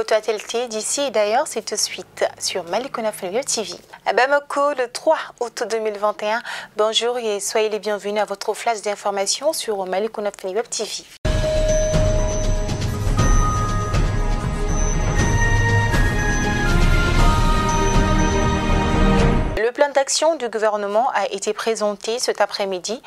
Votre actualité d'ici et d'ailleurs, c'est tout de suite sur Malikouna Web TV. À Bamako, le 3 août 2021. Bonjour et soyez les bienvenus à votre flash d'information sur Malikouna Web TV. Le plan d'action du gouvernement a été présenté cet après-midi,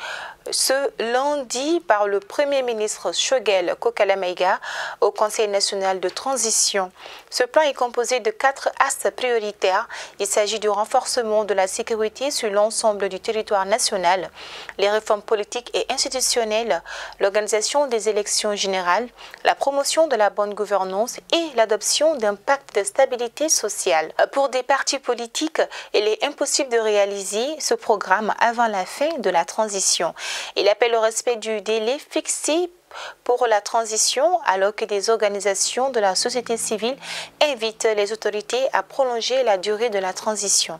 ce lundi, par le Premier ministre Shogel Kokalamaïga au Conseil national de transition. Ce plan est composé de 4 axes prioritaires. Il s'agit du renforcement de la sécurité sur l'ensemble du territoire national, les réformes politiques et institutionnelles, l'organisation des élections générales, la promotion de la bonne gouvernance et l'adoption d'un pacte de stabilité sociale. Pour des partis politiques, il est impossible de réaliser ce programme avant la fin de la transition. Il appelle au respect du délai fixé pour la transition, alors que des organisations de la société civile invitent les autorités à prolonger la durée de la transition.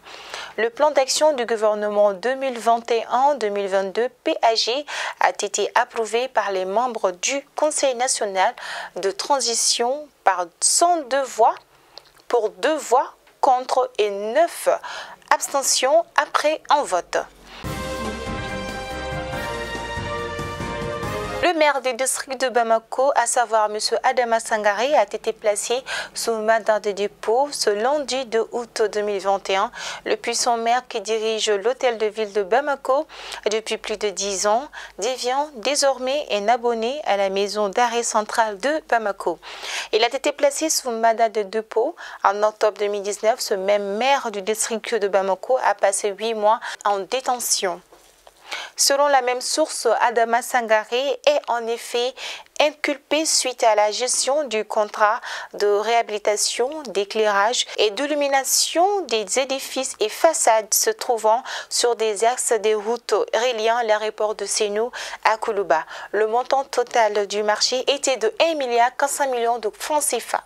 Le plan d'action du gouvernement 2021-2022 PAG a été approuvé par les membres du Conseil national de transition par 102 voix pour 2 voix contre et 9 abstentions après un vote. Le maire du district de Bamako, à savoir M. Adama Sangaré, a été placé sous mandat de dépôt ce lundi 2 août 2021. Le puissant maire qui dirige l'hôtel de ville de Bamako depuis plus de 10 ans devient désormais un abonné à la maison d'arrêt centrale de Bamako. Il a été placé sous mandat de dépôt en octobre 2019. Ce même maire du district de Bamako a passé 8 mois en détention. Selon la même source, Adama Sangaré est en effet inculpé suite à la gestion du contrat de réhabilitation, d'éclairage et d'illumination des édifices et façades se trouvant sur des axes des routes reliant l'aéroport de Sénou à Koulouba. Le montant total du marché était de 1,4 milliard de francs CFA.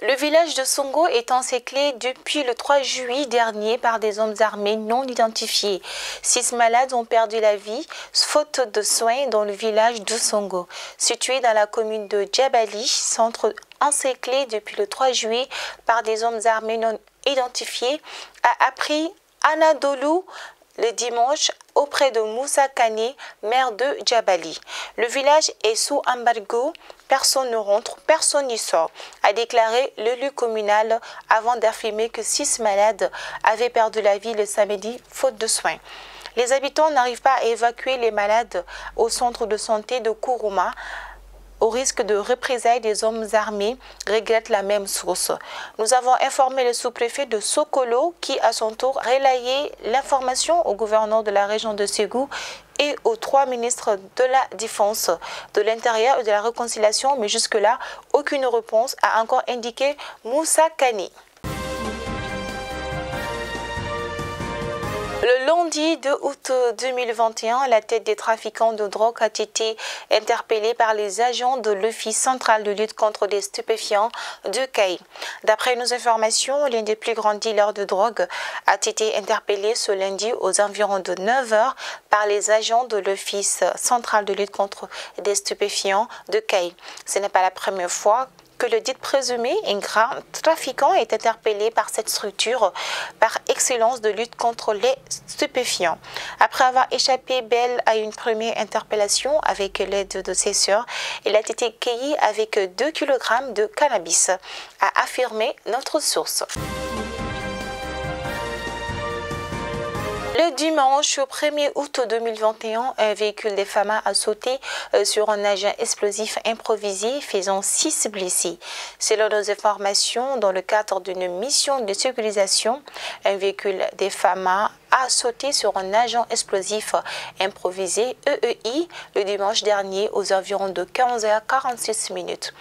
Le village de Songo est encerclé depuis le 3 juillet dernier par des hommes armés non identifiés. 6 malades ont perdu la vie faute de soins dans le village de Songo, situé dans la commune de Djabali, centre encerclé depuis le 3 juillet par des hommes armés non identifiés, a appris Anadolu le dimanche auprès de Moussa Kane, maire de Djabali. Le village est sous embargo, personne ne rentre, personne n'y sort, a déclaré l'élu communal avant d'affirmer que 6 malades avaient perdu la vie le samedi faute de soins. Les habitants n'arrivent pas à évacuer les malades au centre de santé de Kourouma, au risque de représailles des hommes armés, regrette la même source. Nous avons informé le sous-préfet de Sokolo qui, à son tour, relayé l'information au gouverneur de la région de Ségou et aux 3 ministres de la Défense, de l'Intérieur et de la Réconciliation, mais jusque-là, aucune réponse a encore indiqué Moussa Kane. Le lundi 2 août 2021, la tête des trafiquants de drogue a été interpellée par les agents de l'Office central de lutte contre les stupéfiants de Kaï. D'après nos informations, l'un des plus grands dealers de drogue a été interpellé ce lundi aux environs de 9 h par les agents de l'Office central de lutte contre les stupéfiants de Kaï. Ce n'est pas la première fois que le dit présumé, un grand trafiquant, est interpellé par cette structure par excellence de lutte contre les stupéfiants. Après avoir échappé belle à une première interpellation avec l'aide de ses sœurs, il a été cueilli avec 2 kg de cannabis, a affirmé notre source. Le dimanche 1er août 2021, un véhicule des FAMA a sauté sur un agent explosif improvisé, faisant 6 blessés. Selon nos informations, dans le cadre d'une mission de sécurisation, un véhicule des FAMA a sauté sur un agent explosif improvisé EEI le dimanche dernier aux environs de 15h46.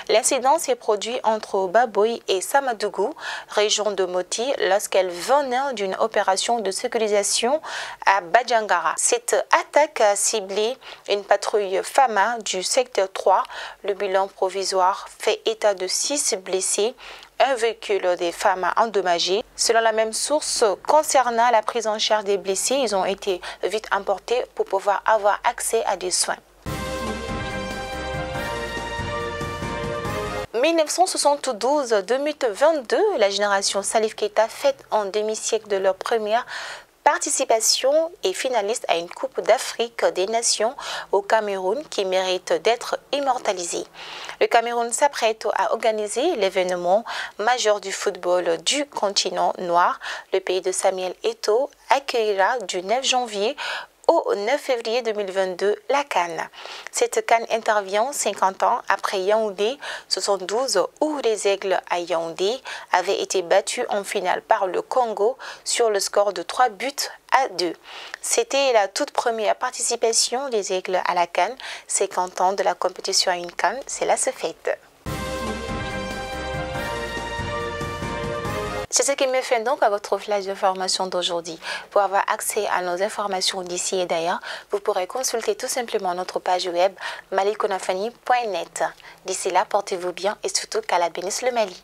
L'incident s'est produit entre Baboy et Samadougou, région de Moti, lorsqu'elle venait d'une opération de sécurisation à Badjangara. Cette attaque a ciblé une patrouille FAMA du secteur 3. Le bilan provisoire fait état de 6 blessés, un véhicule des femmes endommagé. Selon la même source, concernant la prise en charge des blessés, ils ont été vite emportés pour pouvoir avoir accès à des soins. 1972-2022, la génération Salif Keita fête en demi-siècle de leur première participation et finaliste à une Coupe d'Afrique des Nations au Cameroun qui mérite d'être immortalisée. Le Cameroun s'apprête à organiser l'événement majeur du football du continent noir. Le pays de Samuel Eto'o accueillera du 9 janvier au 9 février 2022 la CAN. Cette CAN intervient 50 ans après Yaoundé 72 où les Aigles à Yaoundé avaient été battus en finale par le Congo sur le score de 3-2. C'était la toute première participation des Aigles à la CAN. 50 ans de la compétition à une CAN, c'est là ce fête. C'est ce qui me fait donc à votre flash d'information d'aujourd'hui. Pour avoir accès à nos informations d'ici et d'ailleurs, vous pourrez consulter tout simplement notre page web malikonafani.net. D'ici là, portez-vous bien et surtout qu'Allah bénisse le Mali.